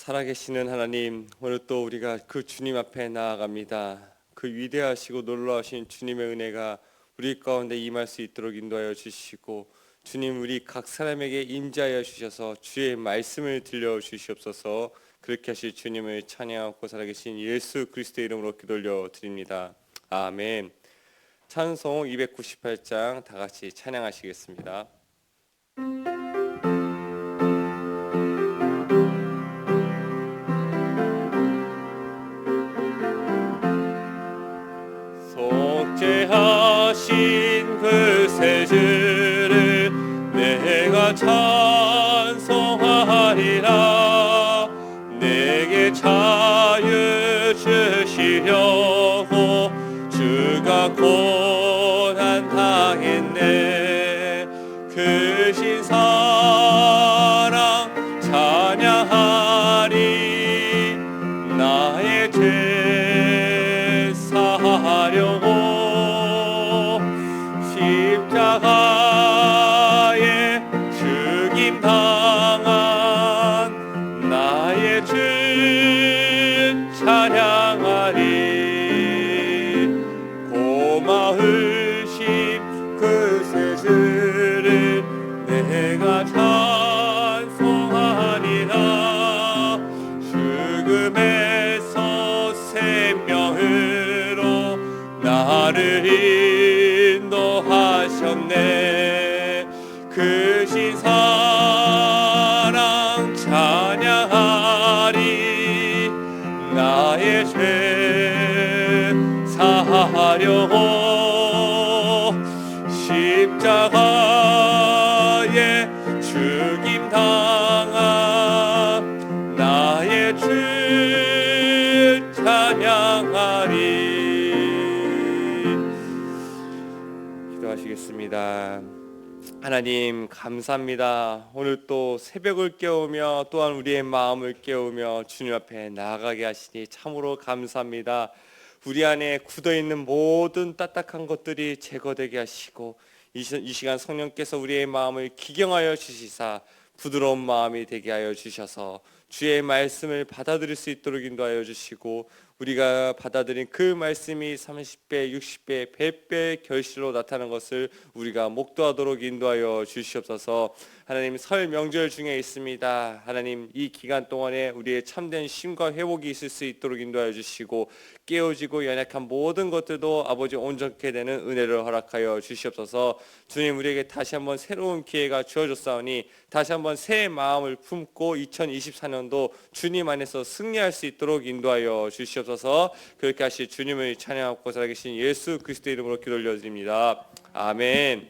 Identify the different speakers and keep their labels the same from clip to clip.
Speaker 1: 살아계시는 하나님, 오늘 또 우리가 그 주님 앞에 나아갑니다. 그 위대하시고 놀라우신 주님의 은혜가 우리 가운데 임할 수 있도록 인도하여 주시고, 주님 우리 각 사람에게 임재하여 주셔서 주의 말씀을 들려 주시옵소서. 그렇게 하실 주님을 찬양하고 살아계신 예수 그리스도의 이름으로 기도 올려 드립니다. 아멘. 찬송 298장 다 같이 찬양하시겠습니다. 속죄하신 그 세주를 내가 찬송하리라. 내게 자유 주시려고 주가 고난 당했네. 그 신 사랑 찬양하리. 나의 죄 사하려고 십자가에 죽임 당한 나의 주 찬양하리. 고마우신 그 세주를 내가 찬송하리라. 죽음에서 생명으로 나를 인도하셨네. 그 신 사랑 찬양하리. 나의 죄 사하려고 십자가에 죽임 당한 나의 주 찬양하리. 기도하시겠습니다. 하나님 감사합니다. 오늘 또 새벽을 깨우며 또한 우리의 마음을 깨우며 주님 앞에 나아가게 하시니 참으로 감사합니다. 우리 안에 굳어있는 모든 딱딱한 것들이 제거되게 하시고 이 시간 성령께서 우리의 마음을 기경하여 주시사 부드러운 마음이 되게 하여 주셔서 주의 말씀을 받아들일 수 있도록 인도하여 주시고, 우리가 받아들인 그 말씀이 30배, 60배, 100배의 결실로 나타나는 것을 우리가 목도하도록 인도하여 주시옵소서. 하나님, 설 명절 중에 있습니다. 하나님, 이 기간 동안에 우리의 참된 쉼과 회복이 있을 수 있도록 인도하여 주시고, 깨어지고 연약한 모든 것들도 아버지 온전케 되는 은혜를 허락하여 주시옵소서. 주님, 우리에게 다시 한번 새로운 기회가 주어졌사오니 다시 한번 새 마음을 품고 2024년도 주님 안에서 승리할 수 있도록 인도하여 주시옵소서. 그렇게 하실 주님을 찬양하고 살아계신 예수 그리스도의 이름으로 기도 올려드립니다. 아멘.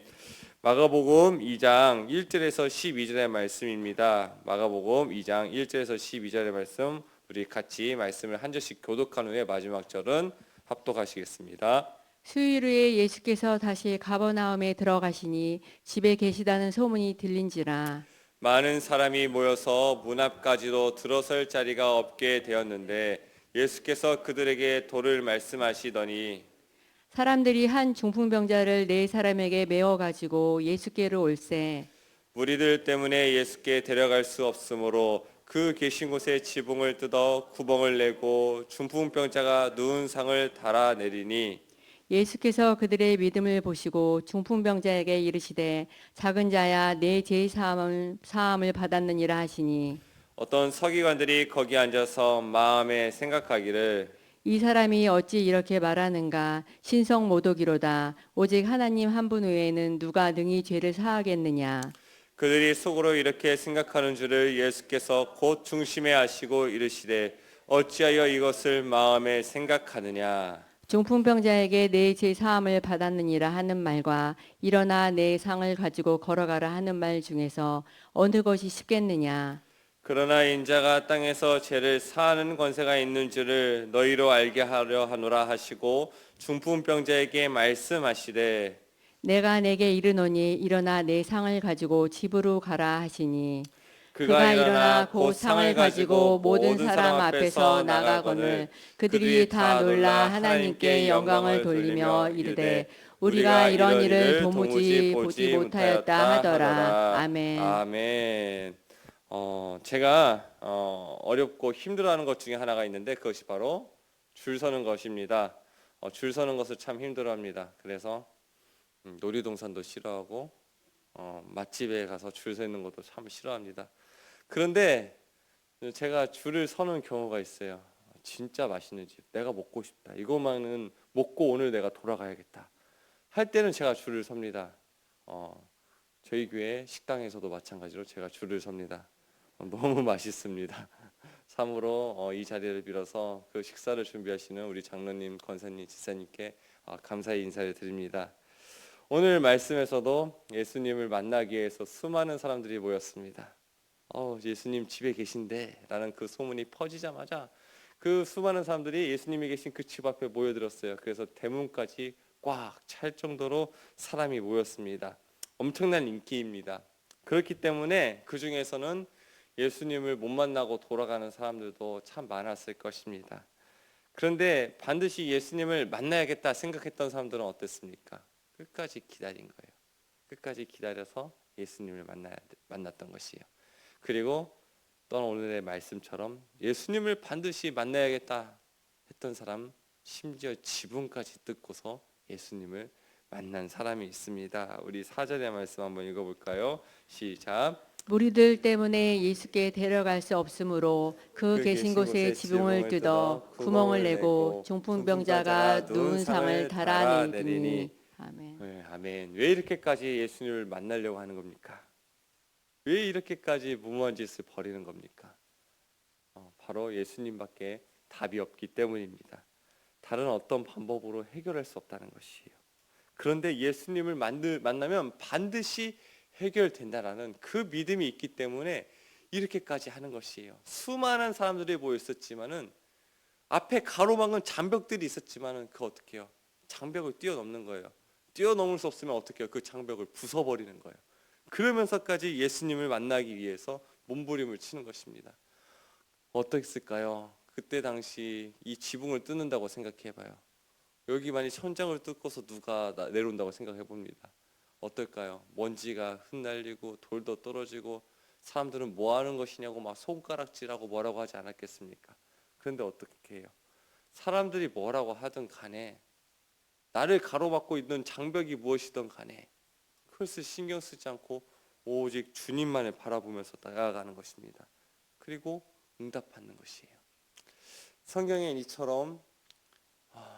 Speaker 1: 마가복음 2장 1절에서 12절의 말씀입니다. 마가복음 2장 1절에서 12절의 말씀, 우리 같이 말씀을 한 절씩 교독한 후에 마지막 절은 합독하시겠습니다.
Speaker 2: 수요일 후에 예수께서 다시 가버나움에 들어가시니 집에 계시다는 소문이 들린지라.
Speaker 1: 많은 사람이 모여서 문 앞까지도 들어설 자리가 없게 되었는데 예수께서 그들에게 도를 말씀하시더니
Speaker 2: 사람들이 한 중풍병자를 네 사람에게 메어 가지고 예수께로 올세.
Speaker 1: 무리들 때문에 예수께 데려갈 수 없으므로 그 계신 곳에 지붕을 뜯어 구멍을 내고 중풍병자가 누운 상을 달아내리니
Speaker 2: 예수께서 그들의 믿음을 보시고 중풍병자에게 이르시되 작은 자야 내 죄 사함을 받았느니라 하시니,
Speaker 1: 어떤 서기관들이 거기 앉아서 마음에 생각하기를
Speaker 2: 이 사람이 어찌 이렇게 말하는가? 신성 모독이로다. 오직 하나님 한 분 외에는 누가 능히 죄를 사하겠느냐?
Speaker 1: 그들이 속으로 이렇게 생각하는 줄을 예수께서 곧 중심에 아시고 이르시되 어찌하여 이것을 마음에 생각하느냐.
Speaker 2: 중풍병자에게 내 죄 사함을 받았느니라 하는 말과 일어나 내 상을 가지고 걸어가라 하는 말 중에서 어느 것이 쉽겠느냐?
Speaker 1: 그러나 인자가 땅에서 죄를 사하는 권세가 있는 줄을 너희로 알게 하려 하노라 하시고 중풍병자에게 말씀하시되
Speaker 2: 내가 내게 이르노니 일어나 내 상을 가지고 집으로 가라 하시니,
Speaker 1: 그가 일어나 곧 상을 가지고 모든 사람 앞에서 나가거늘 그들이 다 놀라 하나님께 영광을 돌리며 이르되 우리가 이런 일을 도무지 보지 못하였다 하더라.
Speaker 2: 아멘.
Speaker 1: 아멘. 제가 어렵고 힘들어하는 것 중에 하나가 있는데 그것이 바로 줄 서는 것입니다. 줄 서는 것을 참 힘들어합니다. 그래서 놀이동산도 싫어하고 맛집에 가서 줄 서 있는 것도 참 싫어합니다. 그런데 제가 줄을 서는 경우가 있어요. 진짜 맛있는 집, 내가 먹고 싶다. 이것만은 먹고 오늘 내가 돌아가야겠다. 할 때는 제가 줄을 섭니다. 저희 교회 식당에서도 마찬가지로 제가 줄을 섭니다. 너무 맛있습니다. 참으로 이 자리를 빌어서 그 식사를 준비하시는 우리 장로님, 권사님, 지사님께 감사의 인사를 드립니다. 오늘 말씀에서도 예수님을 만나기 위해서 수많은 사람들이 모였습니다. 예수님 집에 계신데 라는 그 소문이 퍼지자마자 그 수많은 사람들이 예수님이 계신 그 집 앞에 모여들었어요. 그래서 대문까지 꽉 찰 정도로 사람이 모였습니다. 엄청난 인기입니다. 그렇기 때문에 그 중에서는 예수님을 못 만나고 돌아가는 사람들도 참 많았을 것입니다. 그런데 반드시 예수님을 만나야겠다 생각했던 사람들은 어땠습니까? 끝까지 기다린 거예요. 끝까지 기다려서 예수님을 만났던 것이에요. 그리고 또한 오늘의 말씀처럼 예수님을 반드시 만나야겠다 했던 사람, 심지어 지붕까지 뜯고서 예수님을 만난 사람이 있습니다. 우리 4절의 말씀 한번 읽어볼까요? 시작.
Speaker 2: 무리들 때문에 예수께 데려갈 수 없으므로 그 계신 곳에 지붕을 뜯어 구멍을 내고 중풍병자가 누운 상을 달아내리니. 아멘.
Speaker 1: 네, 아멘. 왜 이렇게까지 예수님을 만나려고 하는 겁니까? 왜 이렇게까지 무모한 짓을 벌이는 겁니까? 바로 예수님밖에 답이 없기 때문입니다. 다른 어떤 방법으로 해결할 수 없다는 것이에요. 그런데 예수님을 만나면 반드시 해결된다라는 그 믿음이 있기 때문에 이렇게까지 하는 것이에요. 수많은 사람들이 모여 있었지만은 앞에 가로막은 장벽들이 있었지만은 그 어떻게 해요? 장벽을 뛰어넘는 거예요. 뛰어넘을 수 없으면 어떻게 해요? 그 장벽을 부숴버리는 거예요. 그러면서까지 예수님을 만나기 위해서 몸부림을 치는 것입니다. 어떻겠을까요? 그때 당시 이 지붕을 뜯는다고 생각해봐요. 여기 만약 천장을 뜯고서 누가 내려온다고 생각해 봅니다. 어떨까요? 먼지가 흩날리고 돌도 떨어지고 사람들은 뭐 하는 것이냐고 막 손가락질하고 뭐라고 하지 않았겠습니까? 그런데 어떻게 해요? 사람들이 뭐라고 하든 간에 나를 가로막고 있는 장벽이 무엇이든 간에 그것을 신경 쓰지 않고 오직 주님만을 바라보면서 나아가는 것입니다. 그리고 응답받는 것이에요. 성경엔 이처럼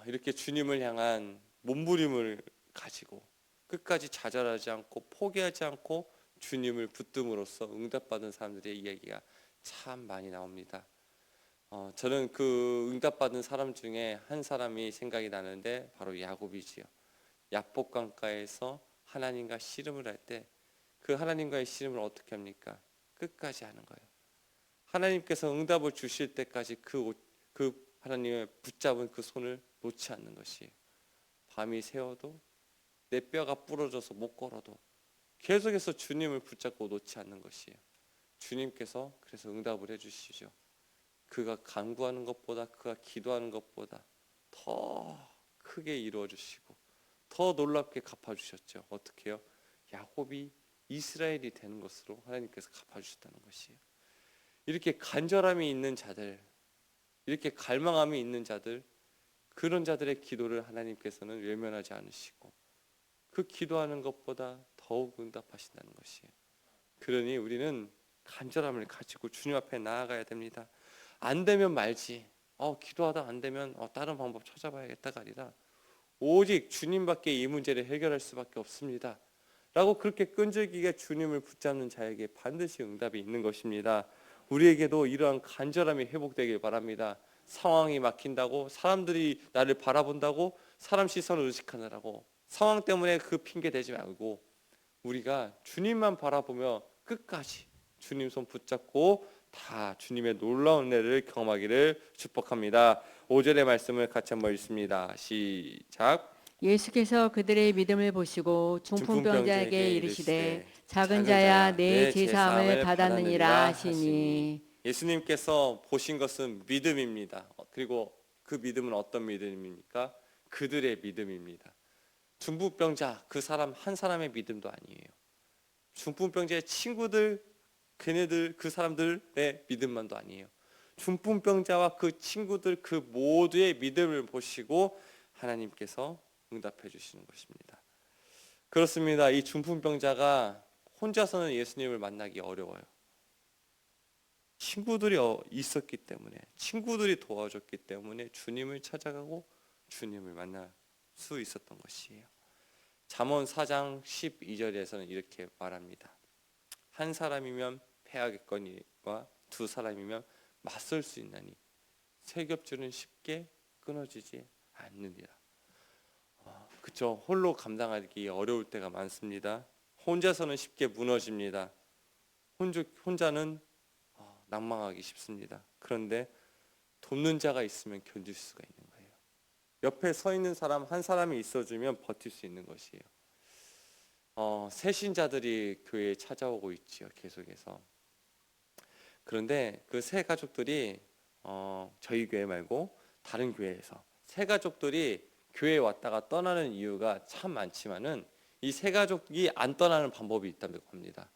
Speaker 1: 이렇게 주님을 향한 몸부림을 가지고 끝까지 좌절하지 않고 포기하지 않고 주님을 붙듦으로써 응답받은 사람들의 이야기가 참 많이 나옵니다. 저는 그 응답받은 사람 중에 한 사람이 생각이 나는데 바로 야곱이지요. 야복강가에서 하나님과 씨름을 할 때 그 하나님과의 씨름을 어떻게 합니까? 끝까지 하는 거예요. 하나님께서 응답을 주실 때까지 그 하나님의 붙잡은 그 손을 놓지 않는 것이에요. 밤이 새워도 내 뼈가 부러져서 못 걸어도 계속해서 주님을 붙잡고 놓지 않는 것이에요. 주님께서 그래서 응답을 해주시죠. 그가 간구하는 것보다 그가 기도하는 것보다 더 크게 이루어 주시고 더 놀랍게 갚아주셨죠. 어떻게 해요? 야곱이 이스라엘이 되는 것으로 하나님께서 갚아주셨다는 것이에요. 이렇게 간절함이 있는 자들, 이렇게 갈망함이 있는 자들, 그런 자들의 기도를 하나님께서는 외면하지 않으시고 그 기도하는 것보다 더욱 응답하신다는 것이에요. 그러니 우리는 간절함을 가지고 주님 앞에 나아가야 됩니다. 안 되면 말지. 기도하다 안 되면 다른 방법 찾아봐야겠다가 아니라 오직 주님밖에 이 문제를 해결할 수밖에 없습니다. 라고 그렇게 끈질기게 주님을 붙잡는 자에게 반드시 응답이 있는 것입니다. 우리에게도 이러한 간절함이 회복되길 바랍니다. 상황이 막힌다고 사람들이 나를 바라본다고 사람 시선을 의식하느라고 상황 때문에 그 핑계 대지 말고 우리가 주님만 바라보며 끝까지 주님 손 붙잡고 다 주님의 놀라운 은혜를 경험하기를 축복합니다. 5절의 말씀을 같이 한번 읽습니다. 시작.
Speaker 2: 예수께서 그들의 믿음을 보시고 중풍병자에게 이르시되 작은 자야 내 제사함을 받았느니라 하시니.
Speaker 1: 예수님께서 보신 것은 믿음입니다. 그리고 그 믿음은 어떤 믿음입니까? 그들의 믿음입니다. 중풍병자 그 사람 한 사람의 믿음도 아니에요. 중풍병자의 친구들 걔네들 그 사람들의 믿음만도 아니에요. 중풍병자와 그 친구들 그 모두의 믿음을 보시고 하나님께서 응답해 주시는 것입니다. 그렇습니다. 이 중풍병자가 혼자서는 예수님을 만나기 어려워요. 친구들이 있었기 때문에, 친구들이 도와줬기 때문에 주님을 찾아가고 주님을 만날 수 있었던 것이에요. 잠언 4장 12절에서는 이렇게 말합니다. 한 사람이면 패하겠거니와 두 사람이면 맞설 수 있나니 세 겹줄은 쉽게 끊어지지 않느니라. 그쵸. 홀로 감당하기 어려울 때가 많습니다. 혼자서는 쉽게 무너집니다. 혼자는 낭망하기 쉽습니다. 그런데 돕는 자가 있으면 견딜 수가 있는 거예요. 옆에 서 있는 사람 한 사람이 있어주면 버틸 수 있는 것이에요. 새신자들이 교회에 찾아오고 있지요. 계속해서. 그런데 그 새 가족들이 저희 교회 말고 다른 교회에서 새 가족들이 교회에 왔다가 떠나는 이유가 참 많지만은 이 새 가족이 안 떠나는 방법이 있다고 합니다.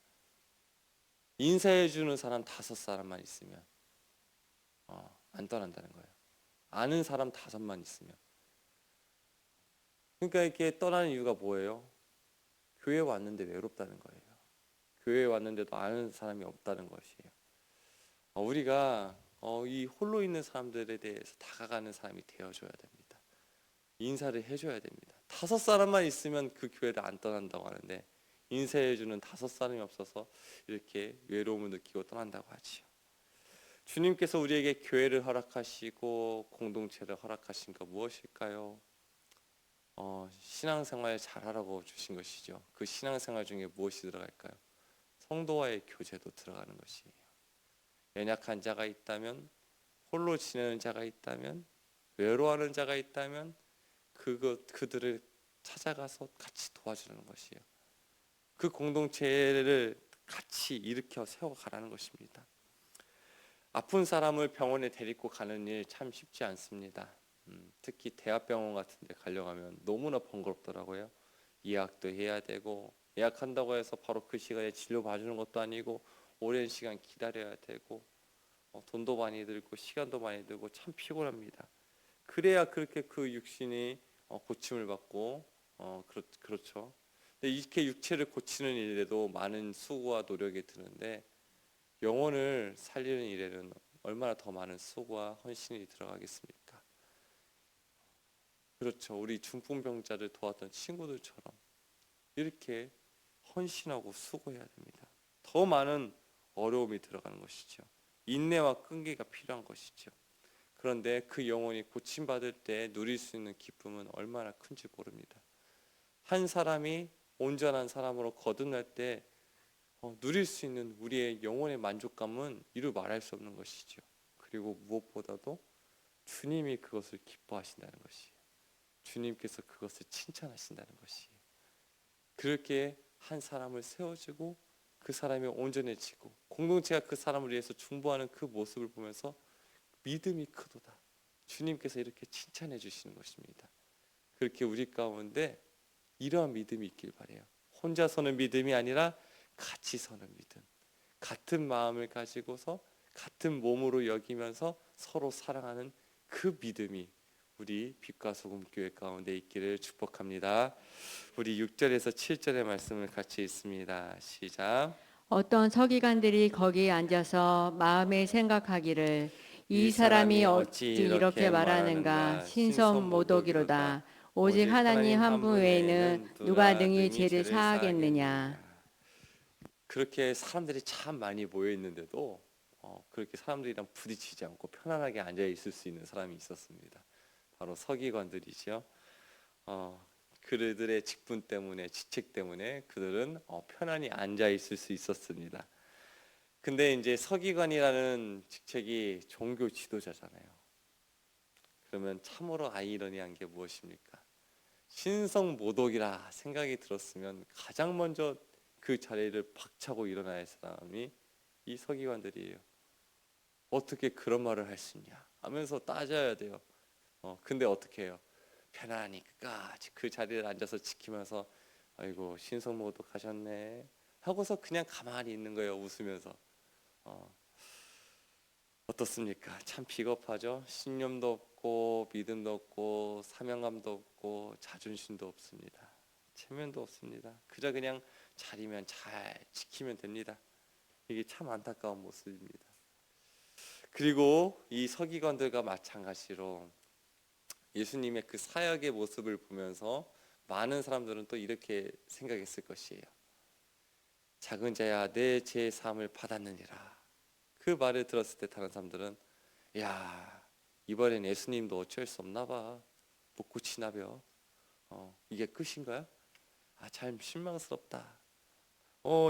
Speaker 1: 인사해 주는 사람 5사람만 있으면 안 떠난다는 거예요. 아는 사람 5만 있으면. 그러니까 이렇게 떠나는 이유가 뭐예요? 교회에 왔는데 외롭다는 거예요. 교회에 왔는데도 아는 사람이 없다는 것이에요. 우리가 이 홀로 있는 사람들에 대해서 다가가는 사람이 되어줘야 됩니다. 인사를 해줘야 됩니다. 5사람만 있으면 그 교회를 안 떠난다고 하는데 인사해주는 5사람이 없어서 이렇게 외로움을 느끼고 떠난다고 하지요. 주님께서 우리에게 교회를 허락하시고 공동체를 허락하신 것 무엇일까요? 신앙생활 잘하라고 주신 것이죠. 그 신앙생활 중에 무엇이 들어갈까요? 성도와의 교제도 들어가는 것이에요. 연약한 자가 있다면, 홀로 지내는 자가 있다면, 외로워하는 자가 있다면 그들을 찾아가서 같이 도와주는 것이에요. 그 공동체를 같이 일으켜 세워가라는 것입니다. 아픈 사람을 병원에 데리고 가는 일 참 쉽지 않습니다. 특히 대학병원 같은 데 가려고 하면 너무나 번거롭더라고요. 예약도 해야 되고 예약한다고 해서 바로 그 시간에 진료 봐주는 것도 아니고 오랜 시간 기다려야 되고 돈도 많이 들고 시간도 많이 들고 참 피곤합니다. 그래야 그렇게 그 육신이 고침을 받고 그렇죠. 근데 이렇게 육체를 고치는 일에도 많은 수고와 노력이 드는데 영혼을 살리는 일에는 얼마나 더 많은 수고와 헌신이 들어가겠습니까? 그렇죠. 우리 중풍병자를 도왔던 친구들처럼 이렇게 헌신하고 수고해야 됩니다. 더 많은 어려움이 들어가는 것이죠. 인내와 끈기가 필요한 것이죠. 그런데 그 영혼이 고침받을 때 누릴 수 있는 기쁨은 얼마나 큰지 모릅니다. 한 사람이 온전한 사람으로 거듭날 때 누릴 수 있는 우리의 영혼의 만족감은 이루 말할 수 없는 것이죠. 그리고 무엇보다도 주님이 그것을 기뻐하신다는 것이에요. 주님께서 그것을 칭찬하신다는 것이에요. 그렇게 한 사람을 세워주고 그 사람이 온전해지고 공동체가 그 사람을 위해서 중보하는 그 모습을 보면서 믿음이 크도다. 주님께서 이렇게 칭찬해 주시는 것입니다. 그렇게 우리 가운데 이러한 믿음이 있길 바라요. 혼자 서는 믿음이 아니라 같이 서는 믿음. 같은 마음을 가지고서 같은 몸으로 여기면서 서로 사랑하는 그 믿음이 우리 빛과 소금 교회 가운데 있기를 축복합니다. 우리 6절에서 7절의 말씀을 같이 읽습니다. 시작.
Speaker 2: 어떤 서기관들이 거기에 앉아서 마음에 생각하기를 이 사람이 어찌 이렇게 말하는가 신선모독이로다. 오직 하나님 한 분 외에는 누가 능히 죄를 사하겠느냐.
Speaker 1: 그렇게 사람들이 참 많이 모여 있는데도 그렇게 사람들이랑 부딪히지 않고 편안하게 앉아 있을 수 있는 사람이 있었습니다. 바로 서기관들이죠. 그들의 직분 때문에 직책 때문에 그들은 편안히 앉아 있을 수 있었습니다. 근데 이제 서기관이라는 직책이 종교 지도자잖아요. 그러면 참으로 아이러니한 게 무엇입니까? 신성모독이라 생각이 들었으면 가장 먼저 그 자리를 박차고 일어나야 할 사람이 이 서기관들이에요. 어떻게 그런 말을 할 수 있냐 하면서 따져야 돼요. 근데 어떻게 해요? 편안히 끝까지 그 자리를 앉아서 지키면서 아이고 신성모독 하셨네 하고서 그냥 가만히 있는 거예요. 웃으면서. 어떻습니까? 참 비겁하죠. 신념도 없고 믿음도 없고 사명감도 없고 자존심도 없습니다. 체면도 없습니다. 그저 그냥 자리면 잘 지키면 됩니다. 이게 참 안타까운 모습입니다. 그리고 이 서기관들과 마찬가지로 예수님의 그 사역의 모습을 보면서 많은 사람들은 또 이렇게 생각했을 것이에요. 작은 자야 내 죄 사함을 받았느니라. 그 말을 들었을 때 다른 사람들은 야, 이번엔 예수님도 어쩔 수 없나 봐. 못 고치나벼. 이게 끝인가요? 참 실망스럽다.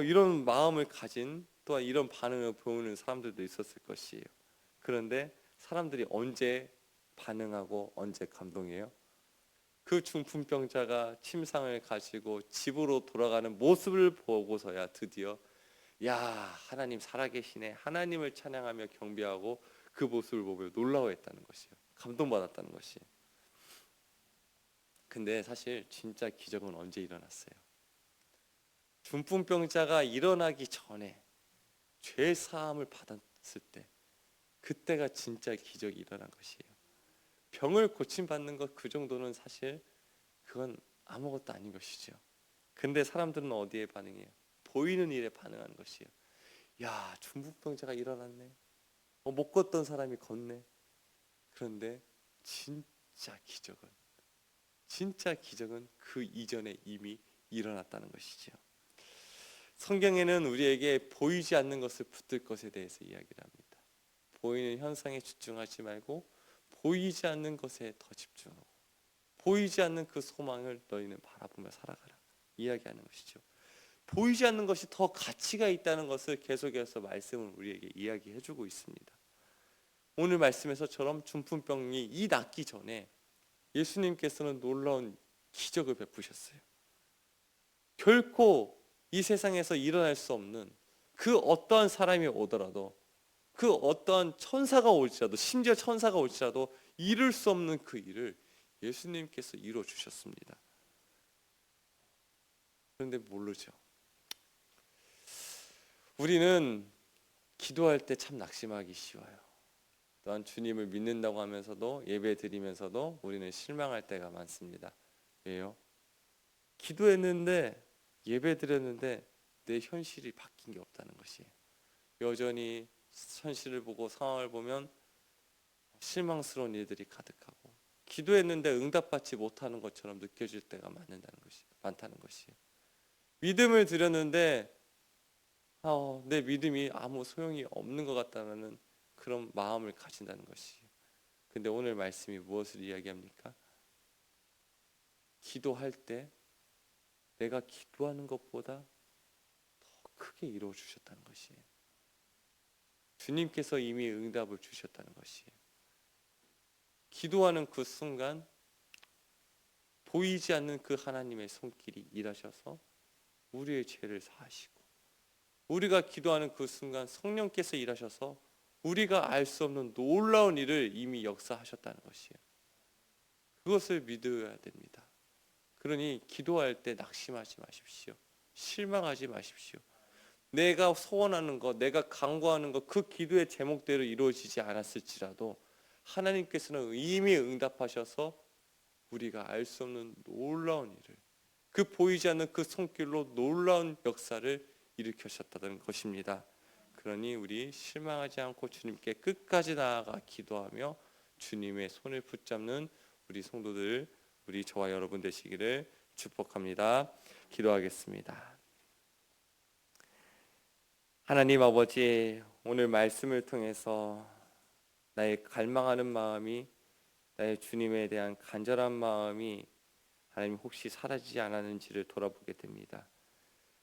Speaker 1: 이런 마음을 가진 또한 이런 반응을 보이는 사람들도 있었을 것이에요. 그런데 사람들이 언제 반응하고 언제 감동해요? 그 중풍병자가 침상을 가지고 집으로 돌아가는 모습을 보고서야 드디어 야, 하나님 살아계시네. 하나님을 찬양하며 경배하고 그 모습을 보며 놀라워했다는 것이에요. 감동받았다는 것이에요. 근데 사실 진짜 기적은 언제 일어났어요? 중풍병자가 일어나기 전에 죄 사함을 받았을 때 그때가 진짜 기적이 일어난 것이에요. 병을 고침받는 것 그 정도는 사실 그건 아무것도 아닌 것이죠. 근데 사람들은 어디에 반응해요? 보이는 일에 반응하는 것이에요. 야, 중풍병자가 일어났네. 못 걷던 사람이 걷네. 그런데 진짜 기적은 그 이전에 이미 일어났다는 것이죠. 성경에는 우리에게 보이지 않는 것을 붙들 것에 대해서 이야기를 합니다. 보이는 현상에 집중하지 말고 보이지 않는 것에 더 집중하고 보이지 않는 그 소망을 너희는 바라보며 살아가라 이야기하는 것이죠. 보이지 않는 것이 더 가치가 있다는 것을 계속해서 말씀은 우리에게 이야기해주고 있습니다. 오늘 말씀에서처럼 중풍병이 이 낫기 전에 예수님께서는 놀라운 기적을 베푸셨어요. 결코 이 세상에서 일어날 수 없는 그 어떠한 사람이 오더라도 그 어떠한 천사가 올지라도 심지어 천사가 올지라도 이룰 수 없는 그 일을 예수님께서 이루어 주셨습니다. 그런데 모르죠. 우리는 기도할 때 참 낙심하기 쉬워요. 또한 주님을 믿는다고 하면서도 예배 드리면서도 우리는 실망할 때가 많습니다. 왜요? 기도했는데 예배 드렸는데 내 현실이 바뀐 게 없다는 것이에요. 여전히 현실을 보고 상황을 보면 실망스러운 일들이 가득하고 기도했는데 응답받지 못하는 것처럼 느껴질 때가 많다는 것이에요. 믿음을 드렸는데 내 믿음이 아무 소용이 없는 것 같다는 그런 마음을 가진다는 것이에요. 근데 오늘 말씀이 무엇을 이야기합니까? 기도할 때 내가 기도하는 것보다 더 크게 이루어 주셨다는 것이에요. 주님께서 이미 응답을 주셨다는 것이에요. 기도하는 그 순간 보이지 않는 그 하나님의 손길이 일하셔서 우리의 죄를 사하시고 우리가 기도하는 그 순간 성령께서 일하셔서 우리가 알 수 없는 놀라운 일을 이미 역사하셨다는 것이에요. 그것을 믿어야 됩니다. 그러니 기도할 때 낙심하지 마십시오. 실망하지 마십시오. 내가 소원하는 것, 내가 간구하는 것, 그 기도의 제목대로 이루어지지 않았을지라도 하나님께서는 이미 응답하셔서 우리가 알 수 없는 놀라운 일을, 그 보이지 않는 그 손길로 놀라운 역사를 일으키셨다는 것입니다. 그러니 우리 실망하지 않고 주님께 끝까지 나아가 기도하며 주님의 손을 붙잡는 우리 성도들, 우리 저와 여러분 되시기를 축복합니다. 기도하겠습니다. 하나님 아버지, 오늘 말씀을 통해서 나의 갈망하는 마음이, 나의 주님에 대한 간절한 마음이 하나님 혹시 사라지지 않았는지를 돌아보게 됩니다.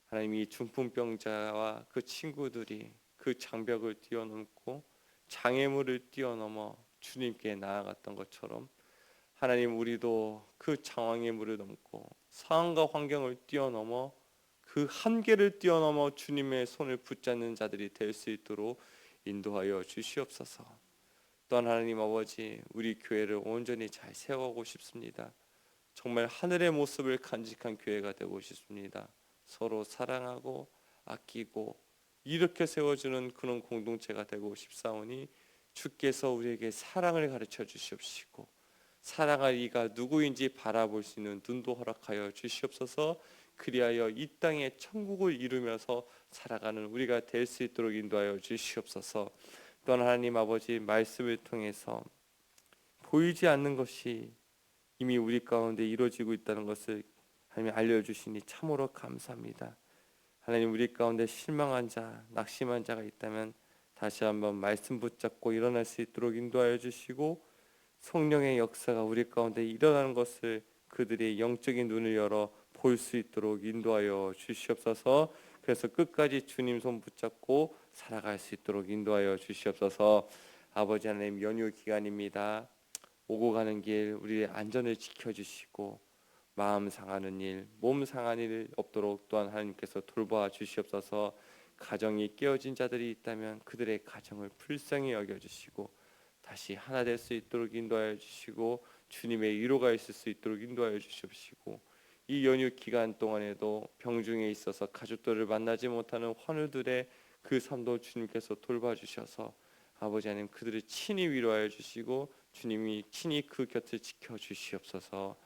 Speaker 1: 하나님, 이 중풍병자와 그 친구들이 그 장벽을 뛰어넘고 장애물을 뛰어넘어 주님께 나아갔던 것처럼 하나님, 우리도 그 장애물을 넘고 상황과 환경을 뛰어넘어 그 한계를 뛰어넘어 주님의 손을 붙잡는 자들이 될 수 있도록 인도하여 주시옵소서. 또한 하나님 아버지, 우리 교회를 온전히 잘 세워가고 싶습니다. 정말 하늘의 모습을 간직한 교회가 되고 싶습니다. 서로 사랑하고 아끼고 이렇게 세워주는 그런 공동체가 되고 싶사오니 주께서 우리에게 사랑을 가르쳐 주시옵시고 사랑할 이가 누구인지 바라볼 수 있는 눈도 허락하여 주시옵소서. 그리하여 이 땅에 천국을 이루면서 살아가는 우리가 될 수 있도록 인도하여 주시옵소서. 또한 하나님 아버지 말씀을 통해서 보이지 않는 것이 이미 우리 가운데 이루어지고 있다는 것을 하나님 알려주시니 참으로 감사합니다. 하나님 우리 가운데 실망한 자, 낙심한 자가 있다면 다시 한번 말씀 붙잡고 일어날 수 있도록 인도하여 주시고 성령의 역사가 우리 가운데 일어나는 것을 그들의 영적인 눈을 열어 볼 수 있도록 인도하여 주시옵소서. 그래서 끝까지 주님 손 붙잡고 살아갈 수 있도록 인도하여 주시옵소서. 아버지 하나님 연휴 기간입니다. 오고 가는 길 우리의 안전을 지켜주시고 마음 상하는 일, 몸 상한 일 없도록 또한 하나님께서 돌봐 주시옵소서. 가정이 깨어진 자들이 있다면 그들의 가정을 불쌍히 여겨주시고 다시 하나 될 수 있도록 인도하여 주시고 주님의 위로가 있을 수 있도록 인도하여 주시옵시고 이 연휴 기간 동안에도 병중에 있어서 가족들을 만나지 못하는 환우들의 그 삶도 주님께서 돌봐주셔서 아버지 하나님 그들을 친히 위로하여 주시고 주님이 친히 그 곁을 지켜주시옵소서.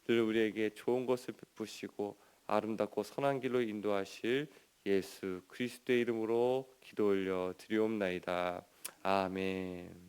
Speaker 1: 늘 우리에게 좋은 것을 베푸시고 아름답고 선한 길로 인도하실 예수 그리스도의 이름으로 기도 올려 드리옵나이다. 아멘.